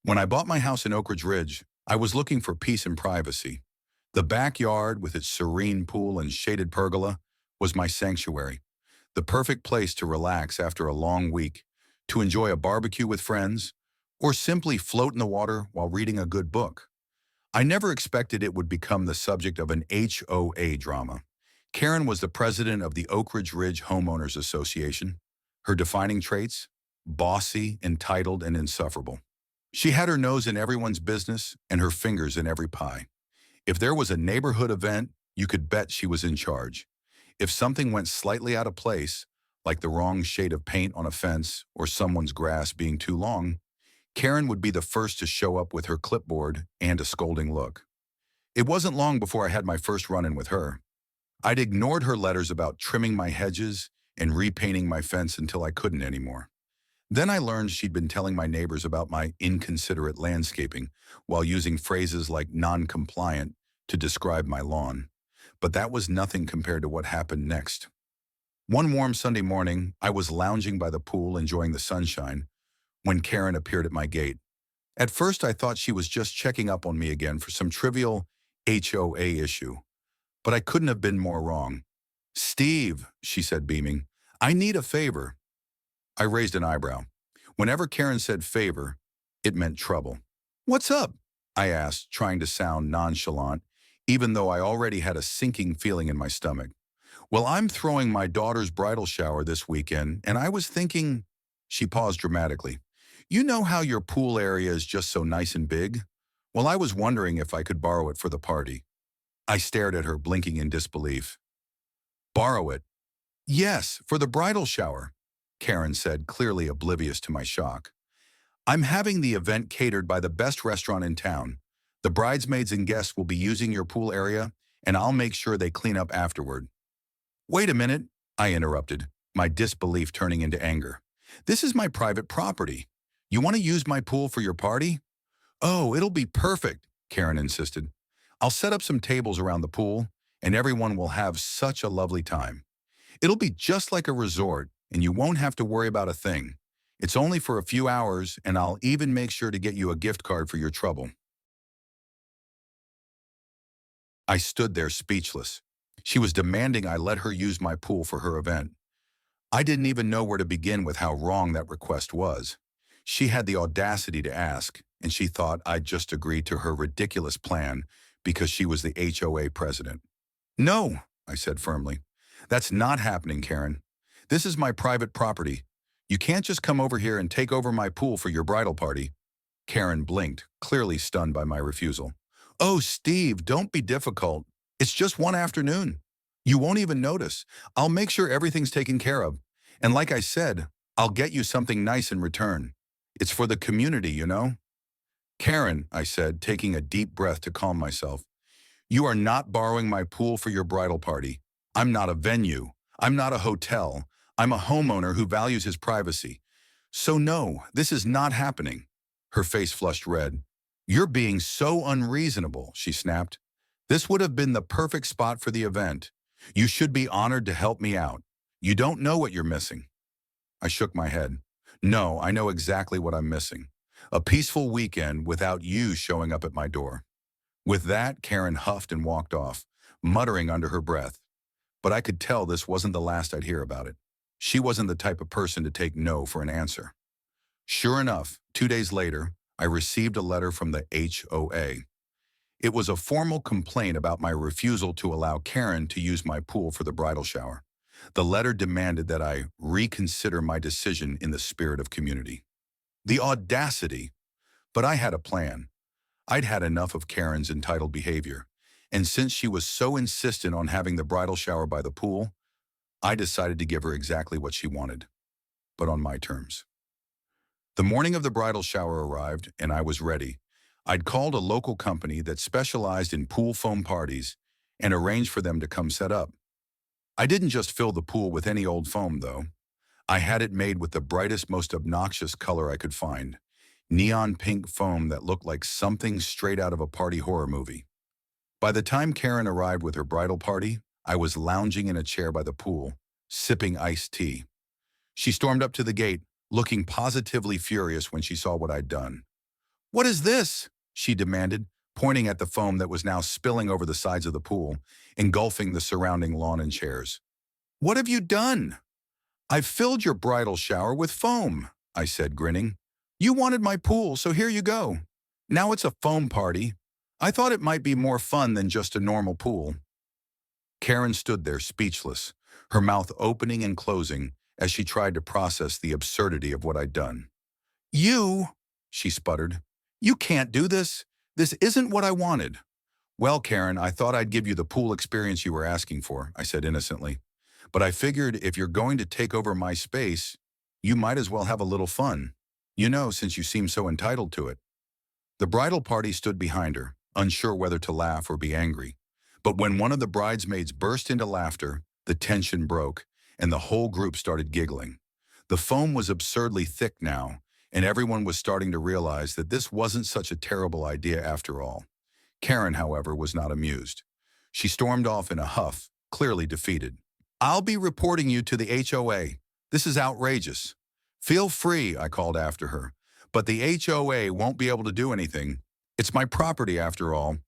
When I bought my house in Oak Ridge, I was looking for peace and privacy. The backyard, with its serene pool and shaded pergola, was my sanctuary, the perfect place to relax after a long week, to enjoy a barbecue with friends, or simply float in the water while reading a good book. I never expected it would become the subject of an HOA drama. Karen was the president of the Oak Ridge Homeowners Association. Her defining traits? Bossy, entitled, and insufferable. She had her nose in everyone's business and her fingers in every pie. If there was a neighborhood event, you could bet she was in charge. If something went slightly out of place, like the wrong shade of paint on a fence or someone's grass being too long, Karen would be the first to show up with her clipboard and a scolding look. It wasn't long before I had my first run-in with her. I'd ignored her letters about trimming my hedges and repainting my fence until I couldn't anymore. Then I learned she'd been telling my neighbors about my inconsiderate landscaping while using phrases like non-compliant to describe my lawn. But that was nothing compared to what happened next. One warm Sunday morning, I was lounging by the pool enjoying the sunshine when Karen appeared at my gate. At first, I thought she was just checking up on me again for some trivial HOA issue, but I couldn't have been more wrong. "Steve," she said, beaming, "I need a favor." I raised an eyebrow. Whenever Karen said favor, it meant trouble. "What's up?" I asked, trying to sound nonchalant, even though I already had a sinking feeling in my stomach. "Well, I'm throwing my daughter's bridal shower this weekend, and I was thinking—" She paused dramatically. "You know how your pool area is just so nice and big? Well, I was wondering if I could borrow it for the party." I stared at her, blinking in disbelief. "Borrow it?" "Yes, for the bridal shower," Karen said, clearly oblivious to my shock. "I'm having the event catered by the best restaurant in town. The bridesmaids and guests will be using your pool area, and I'll make sure they clean up afterward." "Wait a minute," I interrupted, my disbelief turning into anger. "This is my private property. You want to use my pool for your party?" "Oh, it'll be perfect," Karen insisted. "I'll set up some tables around the pool, and everyone will have such a lovely time. It'll be just like a resort, and you won't have to worry about a thing. It's only for a few hours, and I'll even make sure to get you a gift card for your trouble." I stood there speechless. She was demanding I let her use my pool for her event. I didn't even know where to begin with how wrong that request was. She had the audacity to ask, and she thought I'd just agreed to her ridiculous plan because she was the HOA president. "No," I said firmly. "That's not happening, Karen. This is my private property. You can't just come over here and take over my pool for your bridal party." Karen blinked, clearly stunned by my refusal. "Oh, Steve, don't be difficult. It's just one afternoon. You won't even notice. I'll make sure everything's taken care of. And like I said, I'll get you something nice in return. It's for the community, you know." "Karen," I said, taking a deep breath to calm myself, "you are not borrowing my pool for your bridal party. I'm not a venue. I'm not a hotel. I'm a homeowner who values his privacy. So no, this is not happening." Her face flushed red. "You're being so unreasonable," she snapped. "This would have been the perfect spot for the event. You should be honored to help me out. You don't know what you're missing." I shook my head. "No, I know exactly what I'm missing. A peaceful weekend without you showing up at my door." With that, Karen huffed and walked off, muttering under her breath. But I could tell this wasn't the last I'd hear about it. She wasn't the type of person to take no for an answer. Sure enough, 2 days later, I received a letter from the HOA. It was a formal complaint about my refusal to allow Karen to use my pool for the bridal shower. The letter demanded that I reconsider my decision in the spirit of community. The audacity! But I had a plan. I'd had enough of Karen's entitled behavior, and since she was so insistent on having the bridal shower by the pool, I decided to give her exactly what she wanted, but on my terms. The morning of the bridal shower arrived, and I was ready. I'd called a local company that specialized in pool foam parties and arranged for them to come set up. I didn't just fill the pool with any old foam, though. I had it made with the brightest, most obnoxious color I could find. Neon pink foam that looked like something straight out of a party horror movie. By the time Karen arrived with her bridal party, I was lounging in a chair by the pool, sipping iced tea. She stormed up to the gate, looking positively furious when she saw what I'd done. What is this? She demanded, pointing at the foam that was now spilling over the sides of the pool, engulfing the surrounding lawn and chairs. What have you done? I've filled your bridal shower with foam, I said, grinning. You wanted my pool, so here you go. Now it's a foam party. I thought it might be more fun than just a normal pool. Karen stood there speechless, her mouth opening and closing as she tried to process the absurdity of what I'd done. You, she sputtered, you can't do this. This isn't what I wanted. Well, Karen, I thought I'd give you the pool experience you were asking for, I said innocently. But I figured if you're going to take over my space, you might as well have a little fun. You know, since you seem so entitled to it. The bridal party stood behind her, unsure whether to laugh or be angry. But when one of the bridesmaids burst into laughter, the tension broke, and the whole group started giggling. The foam was absurdly thick now, and everyone was starting to realize that this wasn't such a terrible idea after all. Karen, however, was not amused. She stormed off in a huff, clearly defeated. I'll be reporting you to the HOA. This is outrageous. Feel free, I called after her. But the HOA won't be able to do anything. It's my property after all,